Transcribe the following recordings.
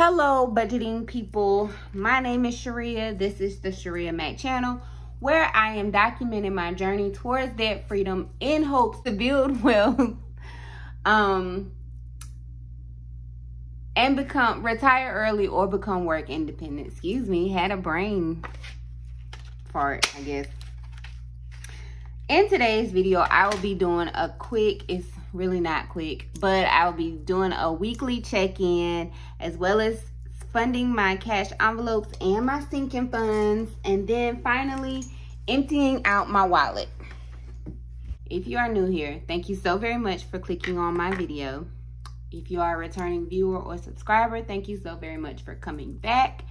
Hello budgeting people, my name is Shirria. This is the Shirria Mac channel, where I am documenting my journey towards debt freedom in hopes to build wealth and retire early or become work independent. Excuse me, had a brain fart, I guess. In today's video, I will be doing a quick, it's really not quick, but I'll be doing a weekly check-in as well as funding my cash envelopes and my sinking funds, and then finally emptying out my wallet. If you are new here, thank you so very much for clicking on my video. If you are a returning viewer or subscriber, thank you so very much for coming back.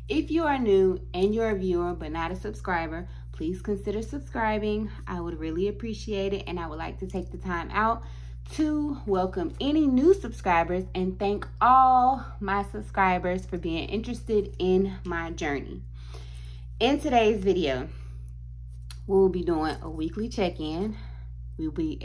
If you are new and you're a viewer but not a subscriber, please consider subscribing. I would really appreciate it, and I would like to take the time out to welcome any new subscribers and thank all my subscribers for being interested in my journey. In today's video, we'll be doing a weekly check-in. We'll be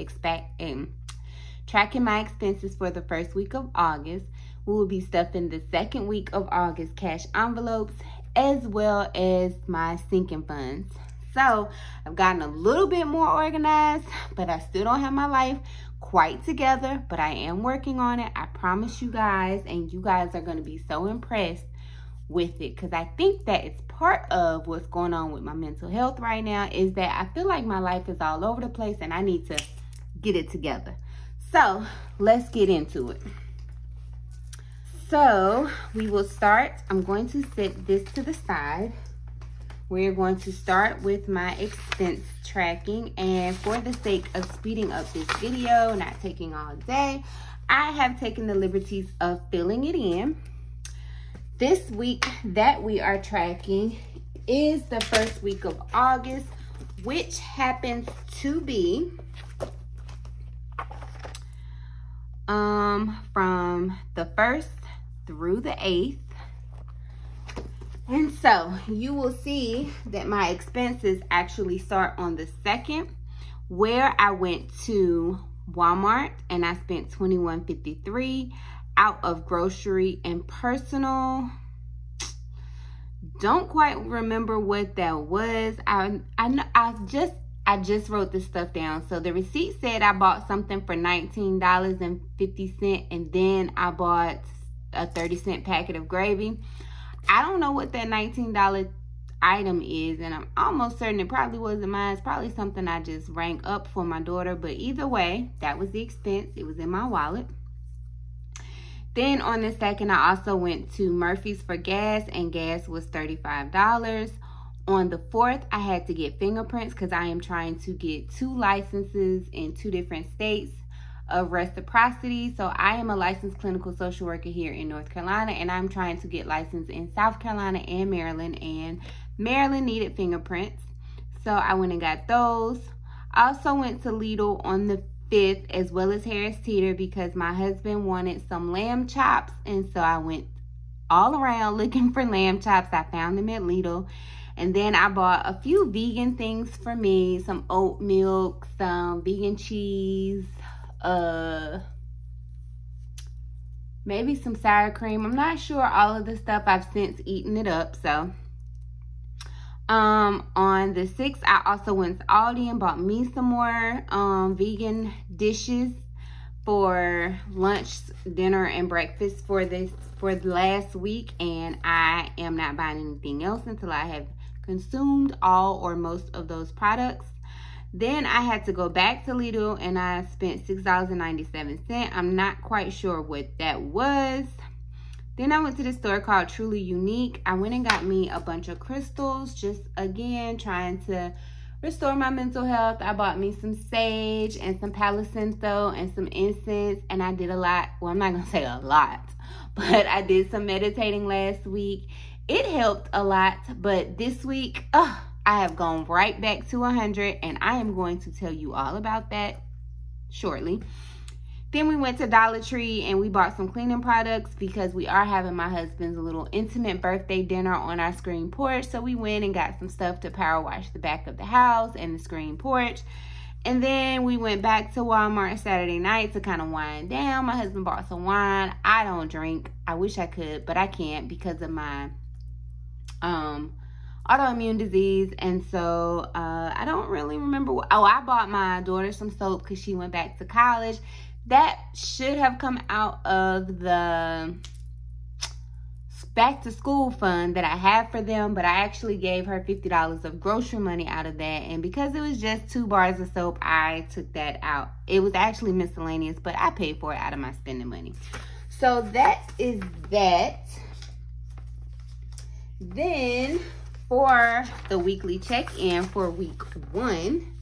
tracking my expenses for the first week of August. We will be stuffing the second week of August cash envelopes as well as my sinking funds. So I've gotten a little bit more organized, but I still don't have my life quite together, but I am working on it. I promise you guys, and you guys are going to be so impressed with it, because I think that it's part of what's going on with my mental health right now, is that I feel like my life is all over the place and I need to get it together. So let's get into it. So we will start. I'm going to set this to the side. We're going to start with my expense tracking, and for the sake of speeding up this video, not taking all day, I have taken the liberties of filling it in. This week that we are tracking is the first week of August, which happens to be from the 1st through the 8th. And so you will see that my expenses actually start on the 2nd, where I went to Walmart and I spent $21.53 out of grocery and personal. Don't quite remember what that was. I just wrote this stuff down. So the receipt said I bought something for $19.50, and then I bought a 30-cent packet of gravy. I don't know what that $19 item is, and I'm almost certain it probably wasn't mine. It's probably something I just rang up for my daughter, but either way, that was the expense. It was in my wallet. Then on the 2nd, I also went to Murphy's for gas, and gas was $35. On the 4th, I had to get fingerprints because I am trying to get 2 licenses in 2 different states of reciprocity. So I am a licensed clinical social worker here in North Carolina, and I'm trying to get licensed in South Carolina and Maryland needed fingerprints. So I went and got those. I also went to Lidl on the 5th, as well as Harris Teeter, because my husband wanted some lamb chops, and so I went all around looking for lamb chops. I found them at Lidl. And then I bought a few vegan things for me, some oat milk, some vegan cheese, maybe some sour cream. I'm not sure. All of the stuff, I've since eaten it up. So on the 6th, I also went to Aldi and bought me some more vegan dishes for lunch, dinner, and breakfast for the last week, and I am not buying anything else until I have consumed all or most of those products. Then I had to go back to Lidl and I spent $6.97. I'm not quite sure what that was. Then I went to the store called Truly Unique. I went and got me a bunch of crystals, just again trying to restore my mental health. I bought me some sage and some Palo Santo and some incense, and I did a lot. Well, I'm not gonna say a lot, but I did some meditating last week. It helped a lot, but this week, I have gone right back to 100, and I am going to tell you all about that shortly. Then we went to Dollar Tree and we bought some cleaning products because we are having my husband's little intimate birthday dinner on our screen porch. So we went and got some stuff to power wash the back of the house and the screen porch. And then we went back to Walmart Saturday night to kind of wind down. My husband bought some wine. I don't drink. I wish I could, but I can't because of my autoimmune disease. And so I don't really remember I bought my daughter some soap because she went back to college. That should have come out of the back to school fund that I have for them, but I actually gave her $50 of grocery money out of that, and because it was just 2 bars of soap, I took that out. It was actually miscellaneous, but I paid for it out of my spending money. So that is that. Then for the weekly check-in for week 1.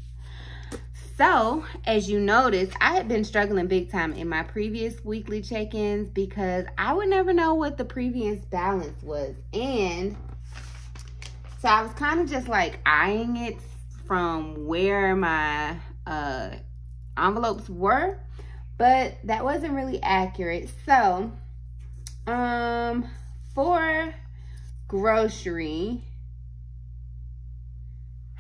So, as you notice, I had been struggling big time in my previous weekly check-ins because I would never know what the previous balance was. And so I was kind of just like eyeing it from where my envelopes were, but that wasn't really accurate. So, for grocery,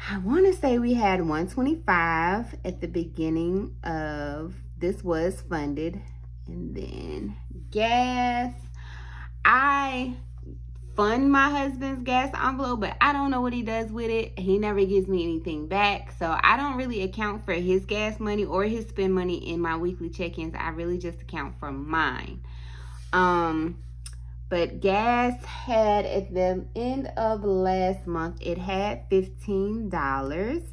I want to say we had $125 at the beginning of, this was funded. And then gas, I fund my husband's gas envelope, but I don't know what he does with it. He never gives me anything back. So I don't really account for his gas money or his spend money in my weekly check-ins. I really just account for mine. But gas had, at the end of last month, it had $15.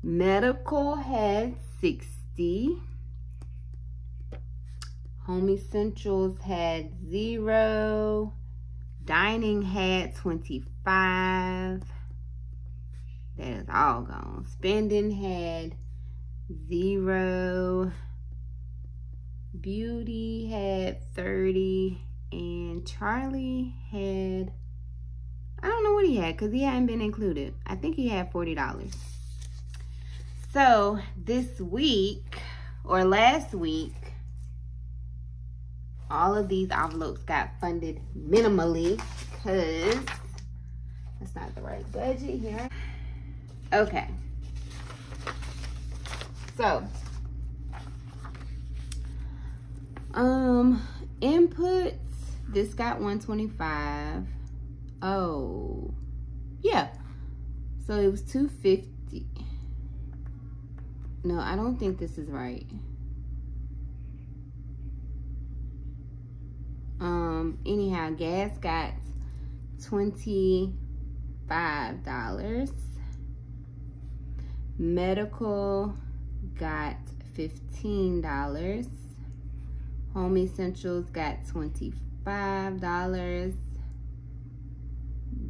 Medical had $60. Home Essentials had $0. Dining had $25. That is all gone. Spending had $0. Beauty had $30, and Charlie had, I don't know what he had because he hadn't been included. I think he had $40. So this week, or last week, all of these envelopes got funded minimally because that's not the right budget here. Okay. So, inputs, this got $125. Oh, yeah. So it was $250. No, I don't think this is right. Anyhow, gas got $25. Medical got $15. Home Essentials got $25.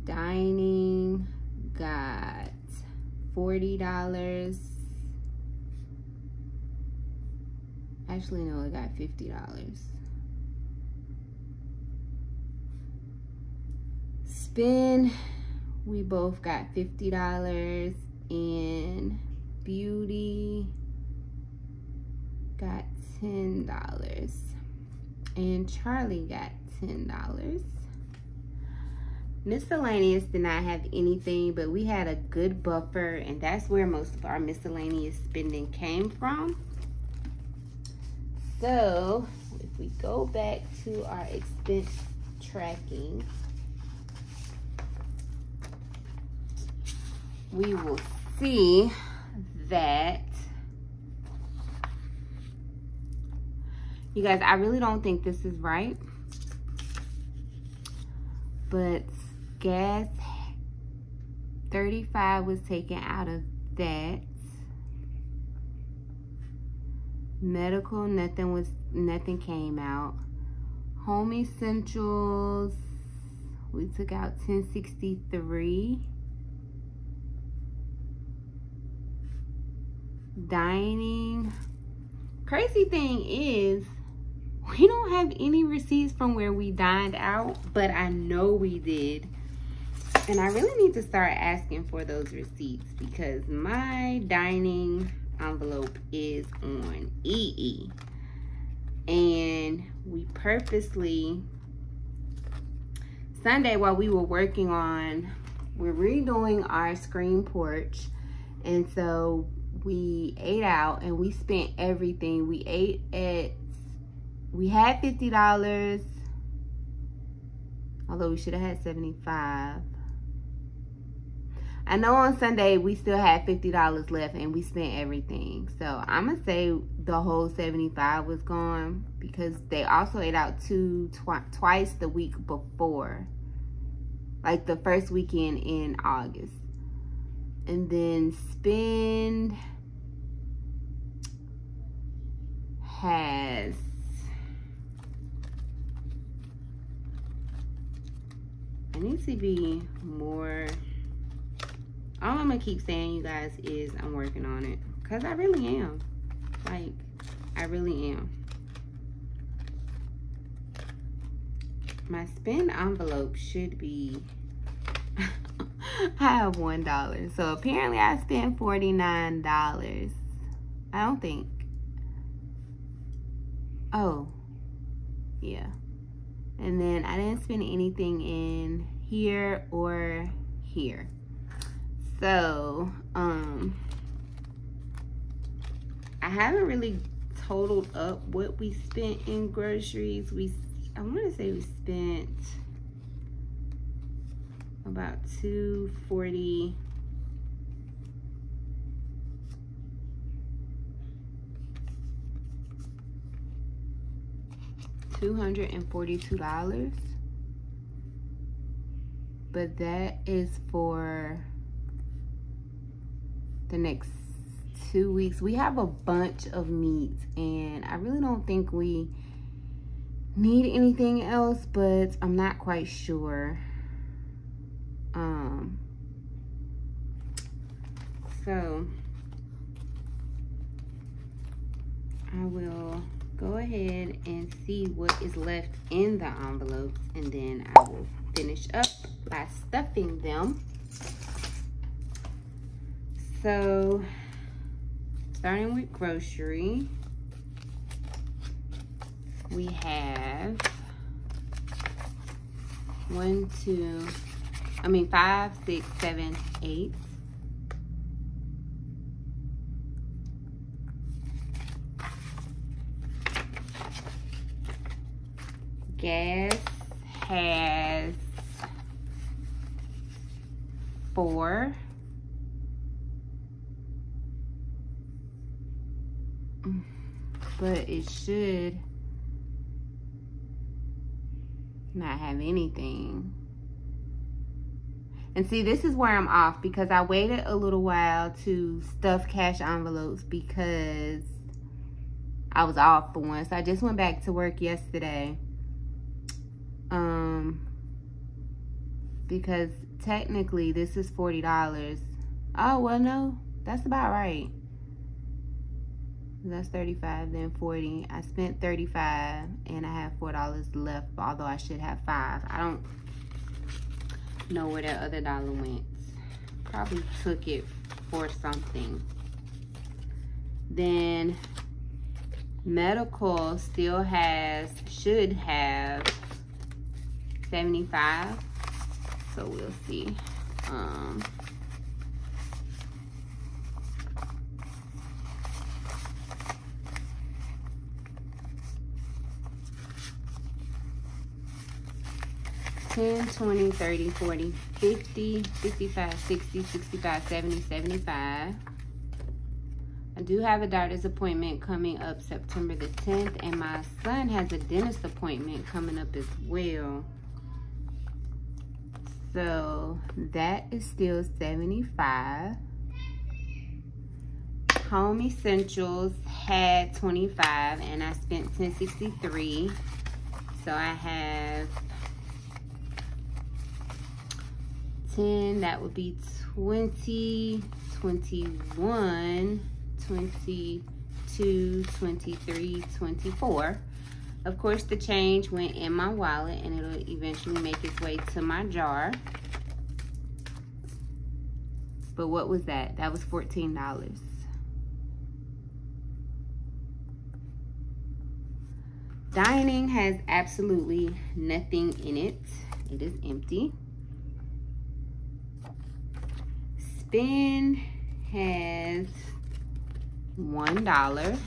Dining got $40. Actually, no, it got $50. Spend, we both got $50. And beauty got $10. And Charlie got $10. Miscellaneous did not have anything, but we had a good buffer, and that's where most of our miscellaneous spending came from. So if we go back to our expense tracking, we will see that, you guys, I really don't think this is right, but gas, $35 was taken out of that. Medical, nothing came out. Home Essentials, we took out $10.63. Dining, crazy thing is, we don't have any receipts from where we dined out, but I know we did. And I really need to start asking for those receipts because my dining envelope is on EE. And we purposely, Sunday while we were working on, we're redoing our screen porch. And so we ate out and we spent everything. We had $50, although we should have had $75. I know on Sunday we still had $50 left and we spent everything. So I'm gonna say the whole $75 was gone, because they also ate out twice the week before, like the first weekend in August. And then Spend has I need to be more. All I'm gonna keep saying, you guys, is I'm working on it, because I really am. Like, I really am. My Spend envelope should be I have $1. So apparently I spent $49. I don't think. Oh, yeah. And then I didn't spend anything in here or here. So, I haven't really totaled up what we spent in groceries. I want to say we spent about $240. $242. But that is for the next 2 weeks. We have a bunch of meats and I really don't think we need anything else, but I'm not quite sure. So I will go ahead and see what is left in the envelopes, and then I will finish up by stuffing them. So, starting with grocery, we have 5, 6, 7, 8. Gas has 4. But it should not have anything. And see, this is where I'm off, because I waited a little while to stuff cash envelopes because I was off for once. I just went back to work yesterday. Because technically this is $40. Oh, well, no, that's about right. That's 35, then 40. I spent 35 and I have $4 left, although I should have 5. I don't know where that other dollar went. Probably took it for something. Then medical still should have 75. So we'll see. $10, $20, $30, $40, $50, $55, $60, $65, $70, $75. I do have a doctor's appointment coming up September the 10th, and my son has a dentist appointment coming up as well. So that is still $75. Home Essentials had 25 and I spent $10.63. So I have 10, that would be 20, 21, 22, 23, 24. Of course, the change went in my wallet and it'll eventually make its way to my jar. But what was that? That was $14. Dining has absolutely nothing in it. It is empty. Spend has $1.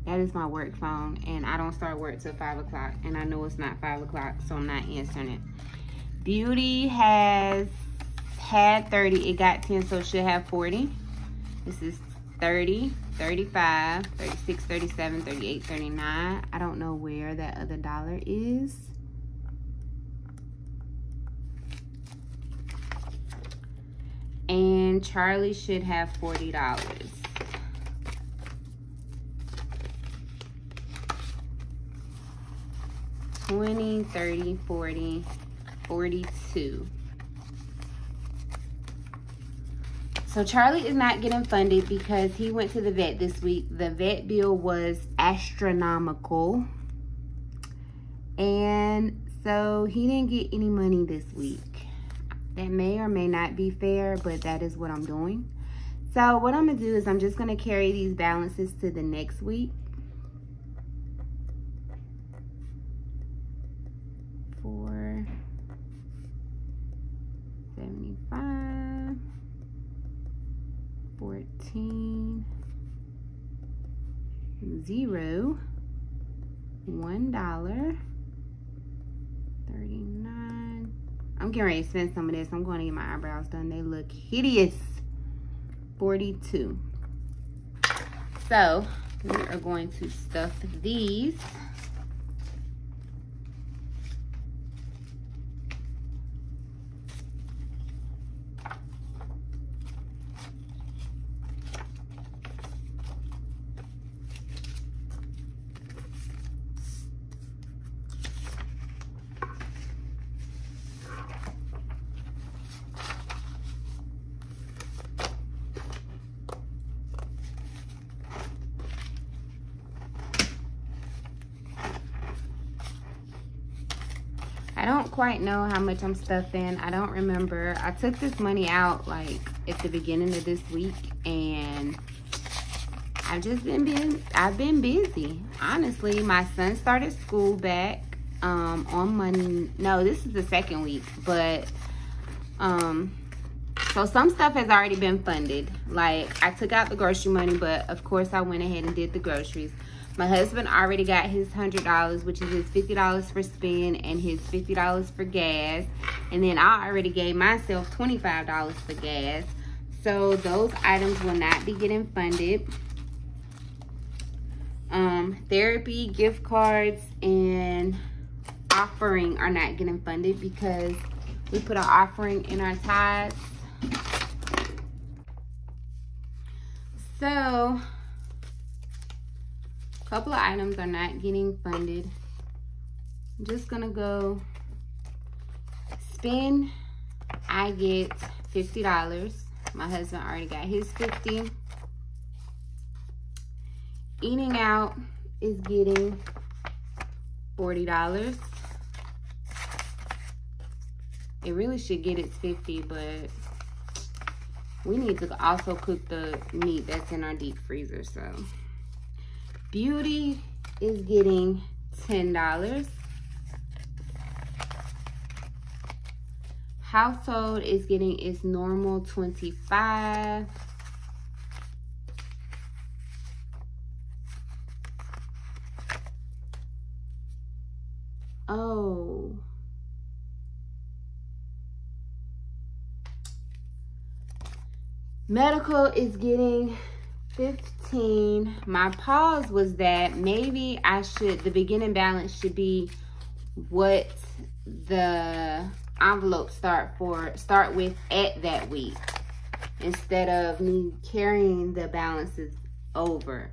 That is my work phone, and I don't start work till 5 o'clock, and I know it's not 5 o'clock, so I'm not answering it. Beauty had 30, it got 10, so it should have 40. This is 30, 35, 36, 37, 38, 39. I don't know where that other dollar is. And Charlie should have $40. 20, 30, 40, 42. So Charlie is not getting funded because he went to the vet this week. The vet bill was astronomical. And so he didn't get any money this week. That may or may not be fair, but that is what I'm doing. So what I'm gonna do is I'm just gonna carry these balances to the next week. 475, 14, 0, $1, 39. I'm getting ready to spend some of this. I'm going to get my eyebrows done. They look hideous. 42. So we are going to stuff these. I don't quite know how much I'm stuffing. I don't remember. I took this money out like at the beginning of this week, and I've been busy. Honestly, my son started school back on Monday. No, this is the second week, but so some stuff has already been funded. Like I took out the grocery money, but of course I went ahead and did the groceries. My husband already got his $100, which is his $50 for spend and his $50 for gas. And then I already gave myself $25 for gas. So those items will not be getting funded. Therapy, gift cards, and offering are not getting funded because we put an offering in our tithes. So a couple of items are not getting funded. I'm just gonna go spend. I get $50. My husband already got his $50. Eating out is getting $40. It really should get its $50, but we need to also cook the meat that's in our deep freezer, so. Beauty is getting $10. Household is getting its normal $25. Oh. Medical is getting 15. My pause was that maybe the beginning balance should be what the envelope start with at that week, instead of me carrying the balances over.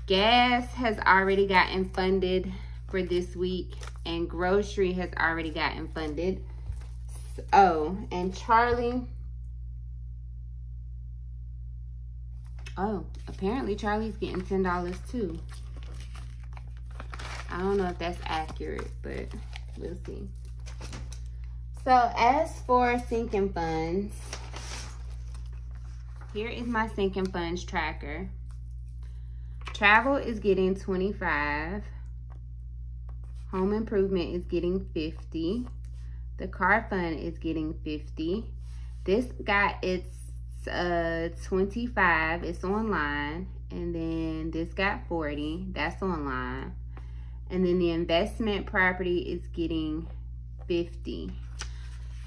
Gas has already gotten funded for this week, and grocery has already gotten funded. Oh, and Charlie. Oh, apparently Charlie's getting $10 too. I don't know if that's accurate, but we'll see. So as for sinking funds, here is my sinking funds tracker. Travel is getting $25. Home improvement is getting $50. The car fund is getting 50. This got its 25. It's online. And then this got 40. That's online. And then the investment property is getting 50.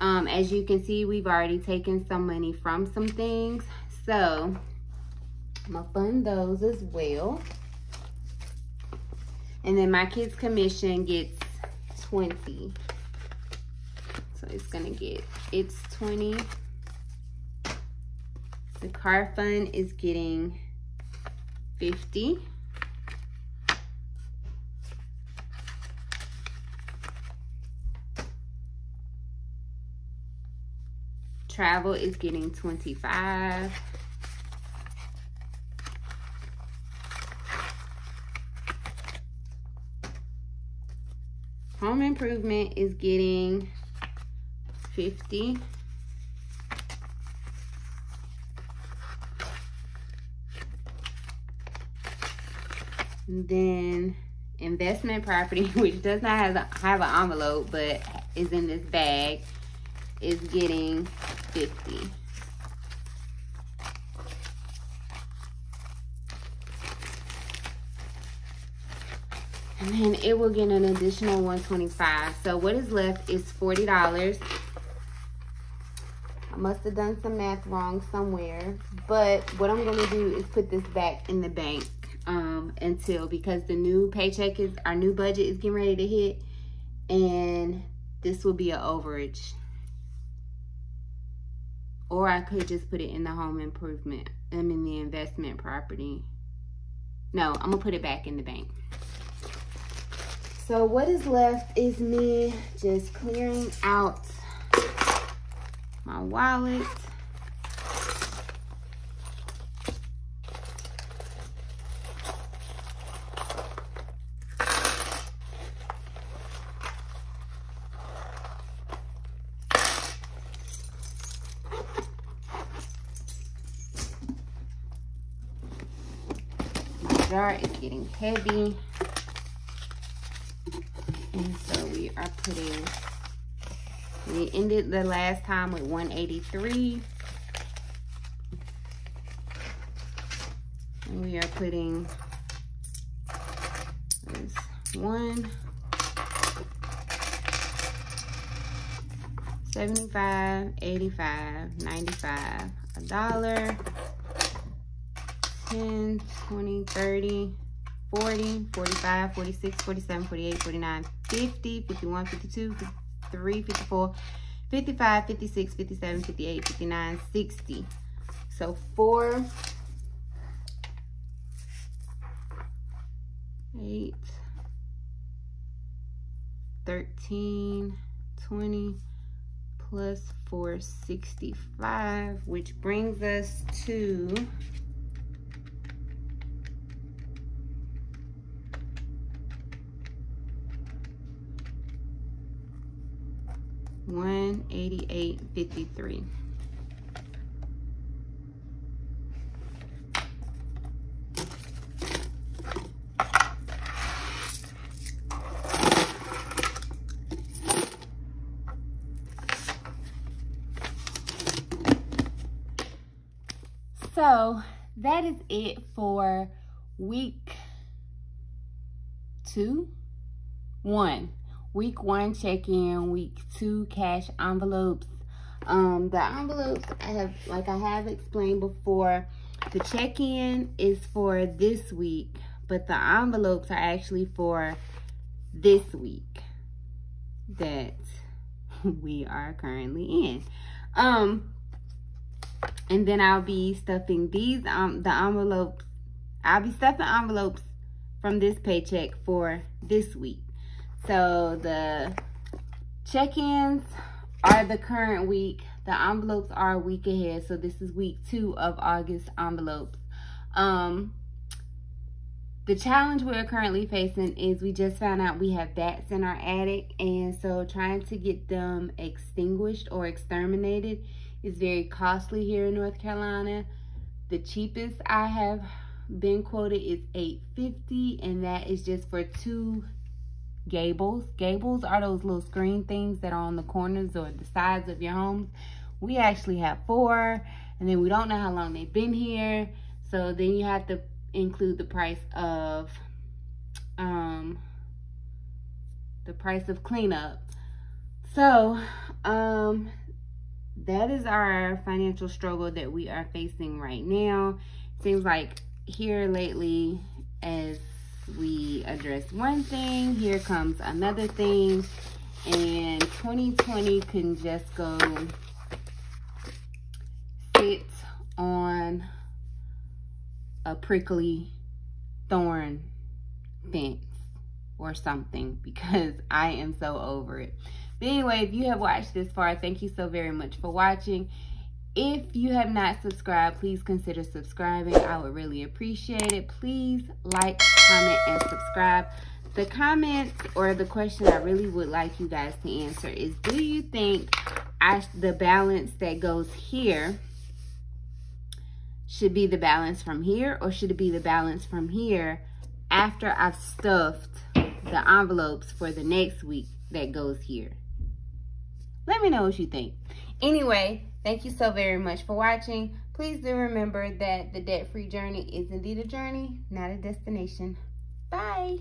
As you can see, we've already taken some money from some things. So I'm gonna fund those as well. And then my kids' commission gets 20. So it's gonna get, it's 20. The car fund is getting 50. Travel is getting 25. Home improvement is getting 50. And then investment property, which does not have an envelope, but is in this bag, is getting 50. And then it will get an additional 125. So what is left is $40. I must have done some math wrong somewhere, but what I'm gonna do is put this back in the bank because the new paycheck is, our new budget is getting ready to hit, and this will be an overage. Or I could just put it in the home improvement, in the investment property. No, I'm gonna put it back in the bank. So what is left is me just clearing out my wallet. My jar is getting heavy. And so we are putting, we ended the last time with 183. And we are putting this 75, 85, 95, $1, 10, 20, 30, 40, 45, 46, 47, 48, 49, 50, 51, 52, 53, 54, 55, 56, 57, 58, 59, 60. So 4, 8, 13, 20, plus 465, which brings us to $188.53. So that is it for week 1 check-in, week 2 cash envelopes. The envelopes I have explained before, the check-in is for this week, but the envelopes are actually for this week that we are currently in. And then I'll be stuffing these the envelopes. I'll be stuffing envelopes from this paycheck for this week. So the check-ins are the current week. The envelopes are a week ahead. So this is week 2 of August envelopes. The challenge we're currently facing is we just found out we have bats in our attic. And so trying to get them extinguished or exterminated is very costly here in North Carolina. The cheapest I have been quoted is $8.50, and that is just for 2 gables. Gables are those little screen things that are on the corners or the sides of your homes. We actually have 4, and then we don't know how long they've been here. So then you have to include the price of cleanup. So that is our financial struggle that we are facing right now. Seems like here lately, as we address one thing, here comes another thing, and 2020 can just go sit on a prickly thorn fence or something, because I am so over it. But anyway, if you have watched this far, thank you so very much for watching. If you have not subscribed, please consider subscribing. I would really appreciate it. Please like, comment, and subscribe. The comment or the question I really would like you guys to answer is, do you think the balance that goes here should be the balance from here, or should it be the balance from here after I've stuffed the envelopes for the next week that goes here? Let me know what you think. Anyway, thank you so very much for watching. Please do remember that the debt-free journey is indeed a journey, not a destination. Bye.